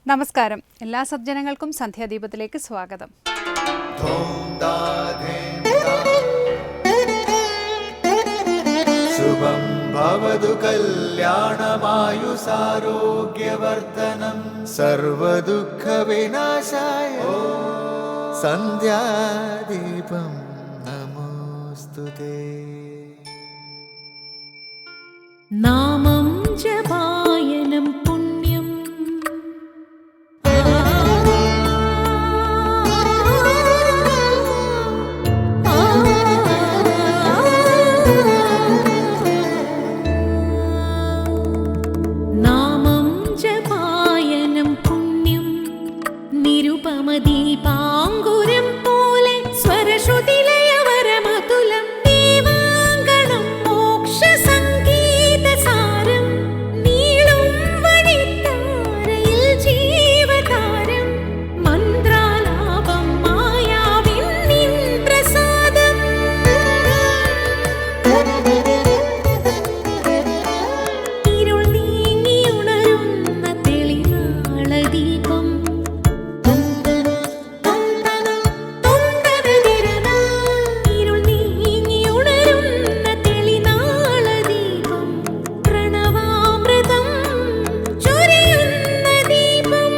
നമസ്കാരം. എല്ലാ സജ്ജനങ്ങൾക്കും സന്ധ്യാദീപത്തിലേക്ക് സ്വാഗതം. ശുഭം ഭവതു കല്യാണമായുസാരോഗ്യവർദ്ധനം സർവദുഃഖ വിനാശായ സന്ധ്യാദീപം നമോസ്തുതേ. നാമം ജപായനം പുണ്യം നാമം ജപായനം പുണ്യം നിരുപമദീപാങ്കുരം പോലെ സ്വരശ്രുതിലയവരമതുലം ദീവാങ്കണം മോക്ഷസംഗീതസാരം നീളും വഴിത്താരയിൽ ജീവതാരം മന്ത്രാലാപം മായാവിൻ നിൻ പ്രസാദം ഇരുൾ നീങ്ങിയുണരുന്ന തെളിനാളദീപം ഇരുൾ നീങ്ങിയുണരുന്ന തെളിനാളദീപം പ്രണവാമൃതം ചൊരിയുന്ന ദീപം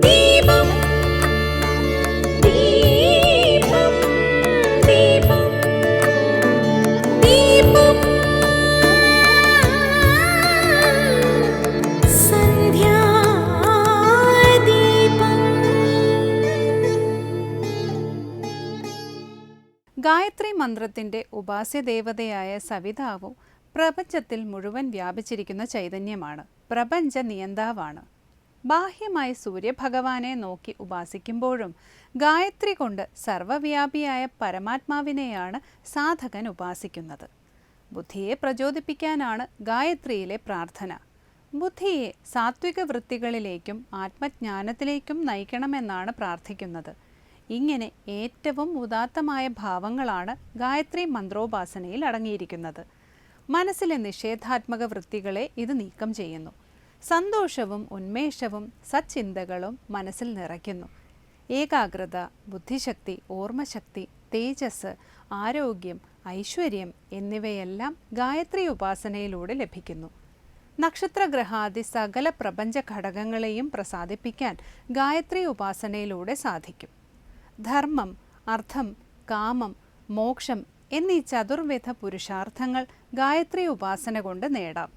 ദീപം ദീപം ദീപം ദീപം ഗായത്രി മന്ത്രത്തിന്റെ ഉപാസ്യദേവതയായ സവിതാവും പ്രപഞ്ചത്തിൽ മുഴുവൻ വ്യാപിച്ചിരിക്കുന്ന ചൈതന്യമാണ്. പ്രപഞ്ച നിയന്താവാണ്. ബാഹ്യമായി സൂര്യഭഗവാനെ നോക്കി ഉപാസിക്കുമ്പോഴും ഗായത്രി കൊണ്ട് സർവവ്യാപിയായ പരമാത്മാവിനെയാണ് സാധകൻ ഉപാസിക്കുന്നത്. ബുദ്ധിയെ പ്രചോദിപ്പിക്കാനാണ് ഗായത്രിയിലെ പ്രാർത്ഥന. ബുദ്ധിയെ സാത്വിക വൃത്തികളിലേക്കും ആത്മജ്ഞാനത്തിലേക്കും നയിക്കണമെന്നാണ് പ്രാർത്ഥിക്കുന്നത്. ഇങ്ങനെ ഏറ്റവും ഉദാത്തമായ ഭാവങ്ങളാണ് ഗായത്രി മന്ത്രോപാസനയിൽ അടങ്ങിയിരിക്കുന്നത്. മനസ്സിലെ നിഷേധാത്മക വൃത്തികളെ ഇത് നീക്കം ചെയ്യുന്നു. സന്തോഷവും ഉന്മേഷവും സച്ചിന്തകളും മനസ്സിൽ നിറയ്ക്കുന്നു. ഏകാഗ്രത, ബുദ്ധിശക്തി, ഓർമ്മശക്തി, തേജസ്, ആരോഗ്യം, ഐശ്വര്യം എന്നിവയെല്ലാം ഗായത്രി ഉപാസനയിലൂടെ ലഭിക്കുന്നു. നക്ഷത്രഗ്രഹാദി സകല പ്രപഞ്ച ഘടകങ്ങളെയും പ്രസാദിപ്പിക്കാൻ ഗായത്രി ഉപാസനയിലൂടെ സാധിക്കും. ധർമ്മം, അർത്ഥം, കാമം, മോക്ഷം എന്നീ ചതുർവിധ പുരുഷാർത്ഥങ്ങൾ ഗായത്രി ഉപാസന കൊണ്ട് നേടാം.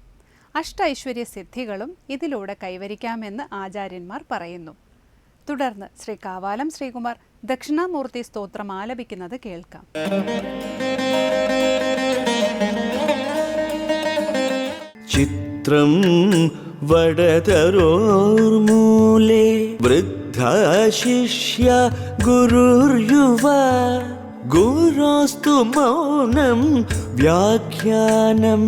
അഷ്ടൈശ്വര്യ സിദ്ധികളും ഇതിലൂടെ കൈവരിക്കാമെന്ന് ആചാര്യന്മാർ പറയുന്നു. തുടർന്ന് ശ്രീ കാവാലം ശ്രീകുമാർ ദക്ഷിണാമൂർത്തി സ്തോത്രം ആലപിക്കുന്നത് കേൾക്കാം. ചിത്രം വടതരോർമൂലേ വൃദ്ധാശിഷ്യ ഗുരുർയുവ ഗുരോസ്തു മൗനം വ്യാഖ്യാനം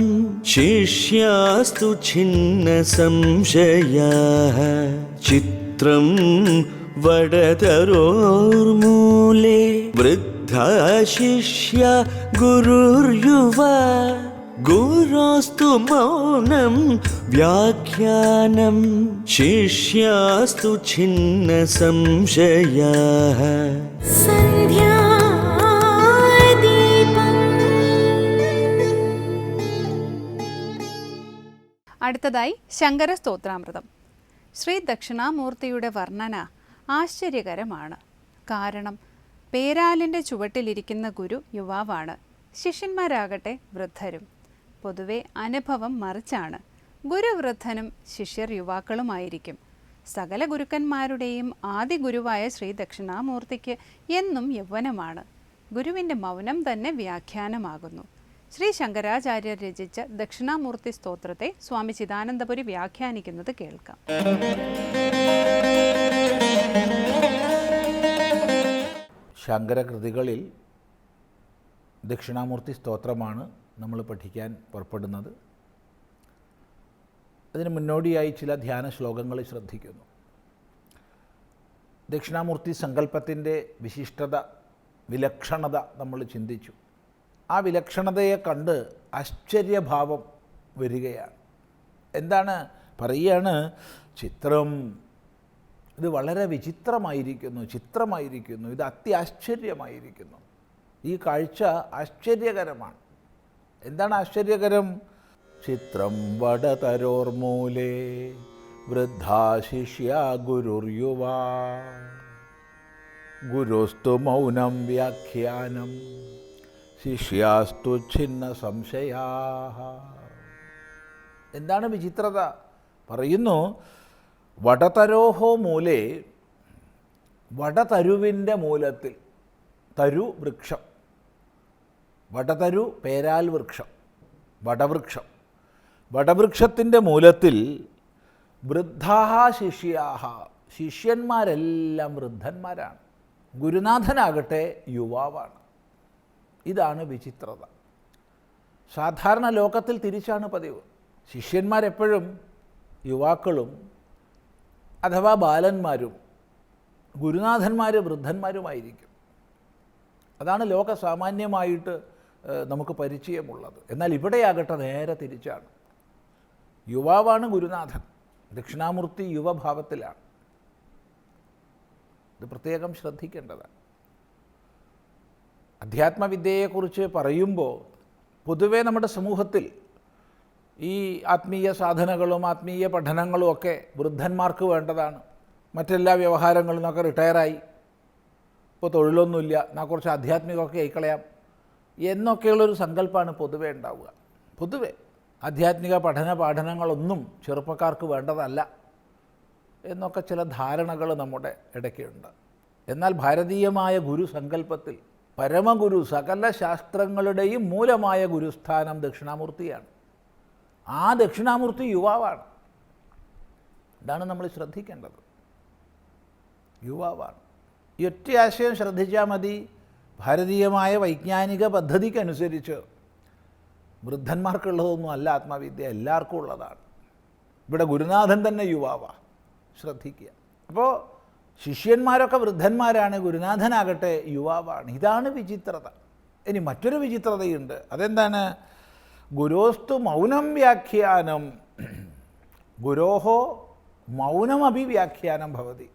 ശിഷ്യാസ്തു ഛിന്ന സംശയാഃ. ചിത്രം വടതരോർമൂലേ വൃദ്ധാശിഷ്യ ഗുരുർയുവ ഗുരോസ്തു മൗനം വ്യാഖ്യാനം ശിഷ്യാസ്തു ഛിന്ന സംശയാഃ. അടുത്തതായി ശങ്കര സ്തോത്രാമൃതം. ശ്രീ ദക്ഷിണാമൂർത്തിയുടെ വർണ്ണന ആശ്ചര്യകരമാണ്. കാരണം പേരാലിൻ്റെ ചുവട്ടിലിരിക്കുന്ന ഗുരു യുവാവാണ്, ശിഷ്യന്മാരാകട്ടെ വൃദ്ധരും. പൊതുവെ അനുഭവം മറിച്ചാണ്. ഗുരുവൃദ്ധനും ശിഷ്യർ യുവാക്കളുമായിരിക്കും. സകല ഗുരുക്കന്മാരുടെയും ആദി ഗുരുവായ ശ്രീ ദക്ഷിണാമൂർത്തിക്ക് എന്നും യൗവനമാണ്. ഗുരുവിൻ്റെ മൗനം തന്നെ വ്യാഖ്യാനമാകുന്നു. ശ്രീ ശങ്കരാചാര്യർ രചിച്ച ദക്ഷിണാമൂർത്തി സ്തോത്രത്തെ സ്വാമി ചിദാനന്ദപുരി വ്യാഖ്യാനിക്കുന്നത് കേൾക്കാം. ശങ്കരകൃതികളിൽ ദക്ഷിണാമൂർത്തി സ്തോത്രമാണ് നമ്മൾ പഠിക്കാൻ പുറപ്പെടുന്നത്. അതിന് മുന്നോടിയായി ചില ധ്യാന ശ്ലോകങ്ങൾ ശ്രദ്ധിക്കുന്നു. ദക്ഷിണാമൂർത്തി സങ്കല്പത്തിൻ്റെ വിശിഷ്ടത, വിലക്ഷണത നമ്മൾ ചിന്തിച്ചു. ആ വിലക്ഷണതയെ കണ്ട് ആശ്ചര്യഭാവം വരികയാണ്. എന്താണ് പറയുകയാണ് ചിത്രം ഇത് വളരെ ചിത്രമായിരിക്കുന്നു, ഇത് അത്യാശ്ചര്യമായിരിക്കുന്നു. ഈ കാഴ്ച ആശ്ചര്യകരമാണ്. എന്താണ് ആശ്ചര്യകരം? ചിത്രം വടതരോർമൂലേ വൃദ്ധാ ശിഷ്യ ഗുരുർയുവാ ഗുരുസ്തു മൗനം വ്യാഖ്യാനം ശിഷ്യാസ്തു ഛിന്ന സംശയാ. എന്താണ് വിചിത്രത? പറയുന്നു വടതരോഹോ മൂലേ, വടതരുവിൻ്റെ മൂലത്തിൽ, തരു വൃക്ഷം, വടതരു പേരാൽ വൃക്ഷം, വടവൃക്ഷം, വടവൃക്ഷത്തിൻ്റെ മൂലത്തിൽ വൃദ്ധാഹ ശിഷ്യാഹ, ശിഷ്യന്മാരെല്ലാം വൃദ്ധന്മാരാണ്, ഗുരുനാഥനാകട്ടെ യുവാവാണ്. ഇതാണ് വിചിത്രത. സാധാരണ ലോകത്തിൽ തിരിച്ചാണ് പതിവ്. ശിഷ്യന്മാരെപ്പോഴും യുവാക്കളും അഥവാ ബാലന്മാരും, ഗുരുനാഥന്മാർ വൃദ്ധന്മാരുമായിരിക്കും. അതാണ് ലോകസാമാന്യമായിട്ട് നമുക്ക് പരിചയമുള്ളത്. എന്നാൽ ഇവിടെയാകട്ടെ നേരെ തിരിച്ചാണ്. യുവാവാണ് ഗുരുനാഥൻ. ദക്ഷിണാമൂർത്തി യുവഭാവത്തിലാണ്. ഇത് പ്രത്യേകം ശ്രദ്ധിക്കേണ്ടതാണ്. അധ്യാത്മവിദ്യയെക്കുറിച്ച് പറയുമ്പോൾ പൊതുവേ നമ്മുടെ സമൂഹത്തിൽ ഈ ആത്മീയ സാധനകളും ആത്മീയ പഠനങ്ങളും ഒക്കെ വൃദ്ധന്മാർക്ക് വേണ്ടതാണ്. മറ്റെല്ലാ വ്യവഹാരങ്ങളിൽ നിന്നൊക്കെ റിട്ടയറായി, ഇപ്പോൾ തൊഴിലൊന്നുമില്ല, എന്നാൽ കുറച്ച് ആധ്യാത്മികമൊക്കെ ആയിക്കളയാം എന്നൊക്കെയുള്ളൊരു സങ്കല്പമാണ് പൊതുവേ ഉണ്ടാവുക. പൊതുവേ ആധ്യാത്മിക പാഠനങ്ങളൊന്നും ചെറുപ്പക്കാർക്ക് വേണ്ടതല്ല എന്നൊക്കെ ചില ധാരണകൾ നമ്മുടെ ഇടയ്ക്കുണ്ട്. എന്നാൽ ഭാരതീയമായ ഗുരുസങ്കല്പത്തിൽ പരമഗുരു, സകല ശാസ്ത്രങ്ങളുടെയും മൂലമായ ഗുരുസ്ഥാനം ദക്ഷിണാമൂർത്തിയാണ്. ആ ദക്ഷിണാമൂർത്തി യുവാവാണ്. ഇതാണ് നമ്മൾ ശ്രദ്ധിക്കേണ്ടത്. യുവാവാണ്. ഈ ഒറ്റ ആശയം ശ്രദ്ധിച്ചാൽ മതി. ഭാരതീയമായ വൈജ്ഞാനിക പദ്ധതിക്കനുസരിച്ച് വൃദ്ധന്മാർക്കുള്ളതൊന്നും അല്ല ആത്മവിദ്യ, എല്ലാവർക്കും ഉള്ളതാണ്. ഇവിടെ ഗുരുനാഥൻ തന്നെ യുവാവാണ്. ശ്രദ്ധിക്കുക. അപ്പോൾ ശിഷ്യന്മാരൊക്കെ വൃദ്ധന്മാരാണ്, ഗുരുനാഥനാകട്ടെ യുവാവാണ്. ഇതാണ് വിചിത്രത. ഇനി മറ്റൊരു വിചിത്രതയുണ്ട്. അതെന്താണ്? ഗുരോസ്തു മൗനം വ്യാഖ്യാനം, ഗുരോഹോ മൗനമഭി വ്യാഖ്യാനം ഭവതി.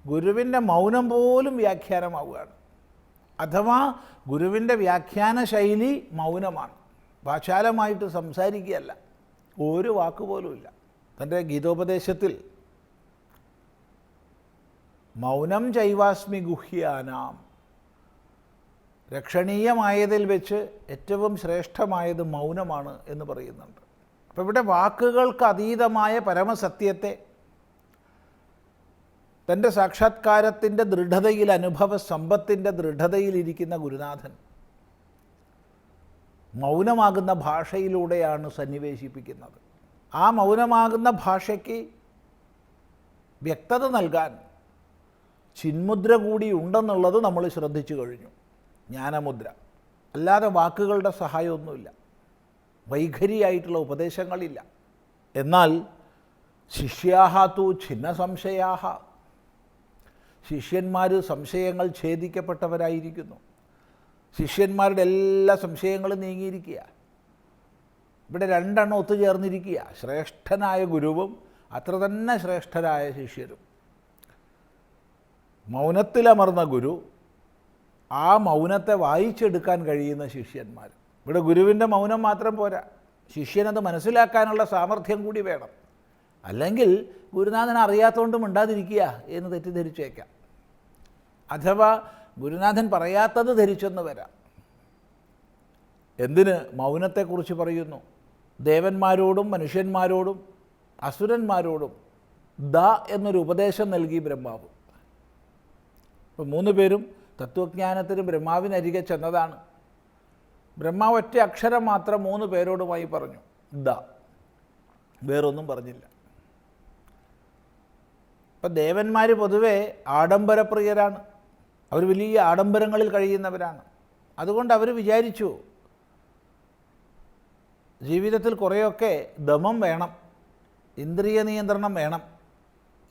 ഗുരുവിൻ്റെ മൗനം പോലും വ്യാഖ്യാനമാവുകയാണ്. അഥവാ ഗുരുവിൻ്റെ വ്യാഖ്യാന ശൈലി മൗനമാണ്. വാചാലമായിട്ട് സംസാരിക്കുകയല്ല, ഒരു വാക്കുപോലുമില്ല. തൻ്റെ ഗീതോപദേശത്തിൽ മൗനം ചൈവാസ്മി ഗുഹ്യാനാം, രക്ഷണീയമായതിൽ വെച്ച് ഏറ്റവും ശ്രേഷ്ഠമായത് മൗനമാണ് എന്ന് പറയുന്നുണ്ട്. അപ്പോൾ ഇവിടെ വാക്കുകൾക്ക് അതീതമായ പരമസത്യത്തെ തൻ്റെ സാക്ഷാത്കാരത്തിൻ്റെ ദൃഢതയിൽ, അനുഭവ സമ്പത്തിൻ്റെ ദൃഢതയിലിരിക്കുന്ന ഗുരുനാഥൻ മൗനമാകുന്ന ഭാഷയിലൂടെയാണ് സന്നിവേശിപ്പിക്കുന്നത്. ആ മൗനമാകുന്ന ഭാഷയ്ക്ക് വ്യക്തത നൽകാൻ ചിന്മുദ്ര കൂടി ഉണ്ടെന്നുള്ളത് നമ്മൾ ശ്രദ്ധിച്ചു കഴിഞ്ഞു. ജ്ഞാനമുദ്ര. അല്ലാതെ വാക്കുകളുടെ സഹായമൊന്നുമില്ല, വൈഖരിയായിട്ടുള്ള ഉപദേശങ്ങളില്ല. എന്നാൽ ശിഷ്യാഹാത്തു ഛിന്ന സംശയാഹ, ശിഷ്യന്മാർ സംശയങ്ങൾ ഛേദിക്കപ്പെട്ടവരായിരിക്കുന്നു. ശിഷ്യന്മാരുടെ എല്ലാ സംശയങ്ങളും നീങ്ങിയിരിക്കുക. ഇവിടെ രണ്ടെണ്ണം ഒത്തുചേർന്നിരിക്കുക. ശ്രേഷ്ഠനായ ഗുരുവും അത്ര തന്നെ ശ്രേഷ്ഠരായ ശിഷ്യരും. മൗനത്തിലമർന്ന ഗുരു, ആ മൗനത്തെ വായിച്ചെടുക്കാൻ കഴിയുന്ന ശിഷ്യന്മാർ. ഇവിടെ ഗുരുവിൻ്റെ മൗനം മാത്രം പോരാ, ശിഷ്യനത് മനസ്സിലാക്കാനുള്ള സാമർഥ്യം കൂടി വേണം. അല്ലെങ്കിൽ ഗുരുനാഥൻ അറിയാത്തതുകൊണ്ട് മിണ്ടാതിരിക്കുക എന്ന് തെറ്റിദ്ധരിച്ചേക്കാം. അഥവാ ഗുരുനാഥൻ പറയാത്തത് ധരിച്ചെന്ന് വരാം. എന്തിന് മൗനത്തെക്കുറിച്ച് പറയുന്നു? ദേവന്മാരോടും മനുഷ്യന്മാരോടും അസുരന്മാരോടും ദ എന്നൊരു ഉപദേശം നൽകി ബ്രഹ്മാവ്. ഇപ്പോൾ 3 പേരും തത്വജ്ഞാനത്തിന് ബ്രഹ്മാവിനരികെ ചെന്നതാണ്. ബ്രഹ്മാവ് ഒറ്റ അക്ഷരം മാത്രം 3 പേരോടുമായി പറഞ്ഞു, ദ, വേറൊന്നും പറഞ്ഞില്ല. ഇപ്പം ദേവന്മാർ പൊതുവെ ആഡംബരപ്രിയരാണ്. അവർ വലിയ ആഡംബരങ്ങളിൽ കഴിയുന്നവരാണ്. അതുകൊണ്ട് അവർ വിചാരിച്ചു ജീവിതത്തിൽ കുറേയൊക്കെ ദമം വേണം, ഇന്ദ്രിയ നിയന്ത്രണം വേണം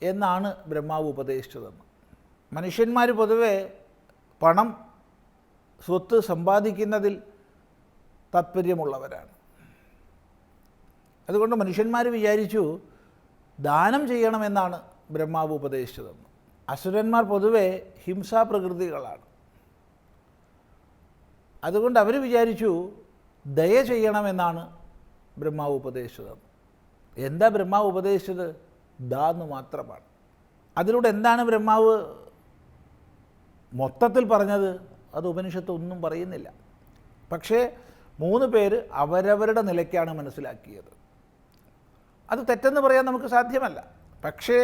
എന്നാണ് ബ്രഹ്മാവ് ഉപദേശിച്ചതെന്ന്. മനുഷ്യന്മാർ പൊതുവെ പണം, സ്വത്ത് സമ്പാദിക്കുന്നതിൽ താത്പര്യമുള്ളവരാണ്. അതുകൊണ്ട് മനുഷ്യന്മാർ വിചാരിച്ചു ദാനം ചെയ്യണമെന്നാണ് ബ്രഹ്മാവ് ഉപദേശിച്ചതെന്ന്. അസുരന്മാർ പൊതുവെ ഹിംസാപ്രകൃതികളാണ്. അതുകൊണ്ട് അവർ വിചാരിച്ചു ദയ ചെയ്യണമെന്നാണ് ബ്രഹ്മാവ് ഉപദേശിച്ചതെന്ന്. എന്താ ബ്രഹ്മാവ് ഉപദേശിച്ചത്? ദാന്ന് മാത്രമാണ്. അതിലൂടെ എന്താണ് ബ്രഹ്മാവ് മൊത്തത്തിൽ പറഞ്ഞത്? അത് ഉപനിഷത്ത് ഒന്നും പറയുന്നില്ല. പക്ഷേ 3 പേര് അവരവരുടെ നിലയ്ക്കാണ് മനസ്സിലാക്കിയത്. അത് തെറ്റെന്ന് പറയാൻ നമുക്ക് സാധ്യമല്ല. പക്ഷേ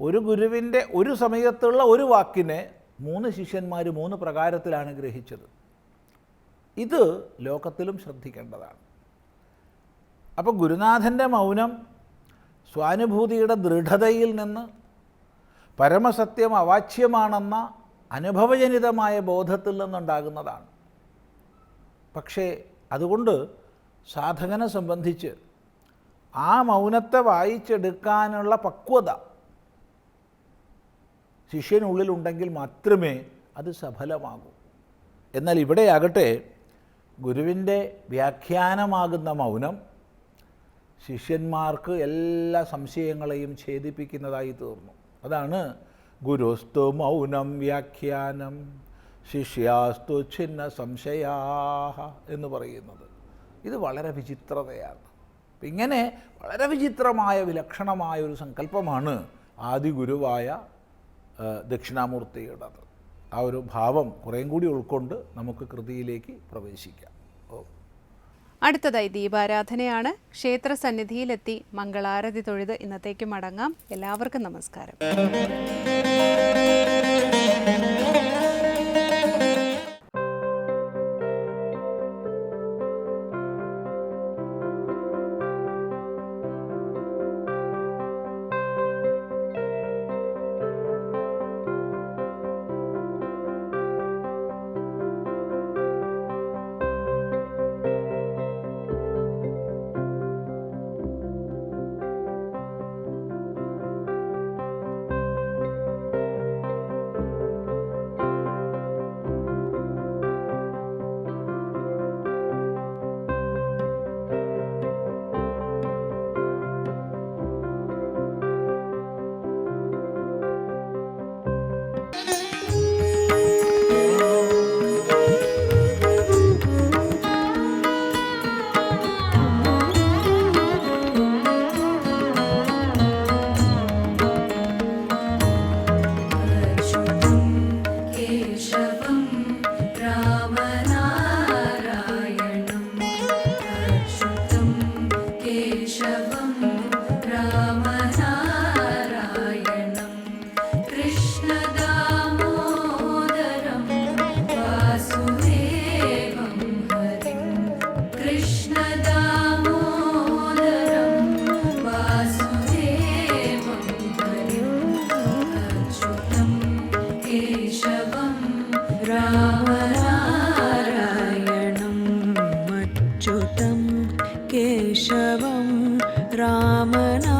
ഒരു ഗുരുവിൻ്റെ ഒരു സമയത്തുള്ള ഒരു വാക്കിനെ 3 ശിഷ്യന്മാർ 3 പ്രകാരത്തിലാണ് ഗ്രഹിച്ചത്. ഇത് ലോകത്തിലും ശ്രദ്ധിക്കേണ്ടതാണ്. അപ്പോൾ ഗുരുനാഥൻ്റെ മൗനം സ്വാനുഭൂതിയുടെ ദൃഢതയിൽ നിന്ന് പരമസത്യം അവാച്യമാണെന്ന അനുഭവജനിതമായ ബോധത്തിൽ നിന്നുണ്ടാകുന്നതാണ്. പക്ഷേ അതുകൊണ്ട് സാധകനെ സംബന്ധിച്ച് ആ മൗനത്തെ വായിച്ചെടുക്കാനുള്ള പക്വത ശിഷ്യനുള്ളിലുണ്ടെങ്കിൽ മാത്രമേ അത് സഫലമാകൂ. എന്നാൽ ഇവിടെയാകട്ടെ ഗുരുവിൻ്റെ വ്യാഖ്യാനമാകുന്ന മൗനം ശിഷ്യന്മാർക്ക് എല്ലാ സംശയങ്ങളെയും ഛേദിപ്പിക്കുന്നതായി തീർന്നു. അതാണ് ഗുരുസ്തു മൗനം വ്യാഖ്യാനം ശിഷ്യാസ്തു ഛിന്ന സംശയാഹ എന്ന് പറയുന്നത്. ഇത് വളരെ വിചിത്രതയാണ്. ഇങ്ങനെ വളരെ വിചിത്രമായ വിലക്ഷണമായ ഒരു സങ്കല്പമാണ് ആദിഗുരുവായ ദക്ഷിണാമൂർത്തിയുടേത്. ആ ഒരു ഭാവം കുറേയും കൂടി ഉൾക്കൊണ്ട് നമുക്ക് കൃതിയിലേക്ക് പ്രവേശിക്കാം. അടുത്തതായി ദീപാരാധനയാണ്. ക്ഷേത്ര സന്നിധിയിലെത്തി മംഗളാരതി തൊഴുത് ഇന്നത്തേക്ക് മടങ്ങാം. എല്ലാവർക്കും നമസ്കാരം. केशवं रामना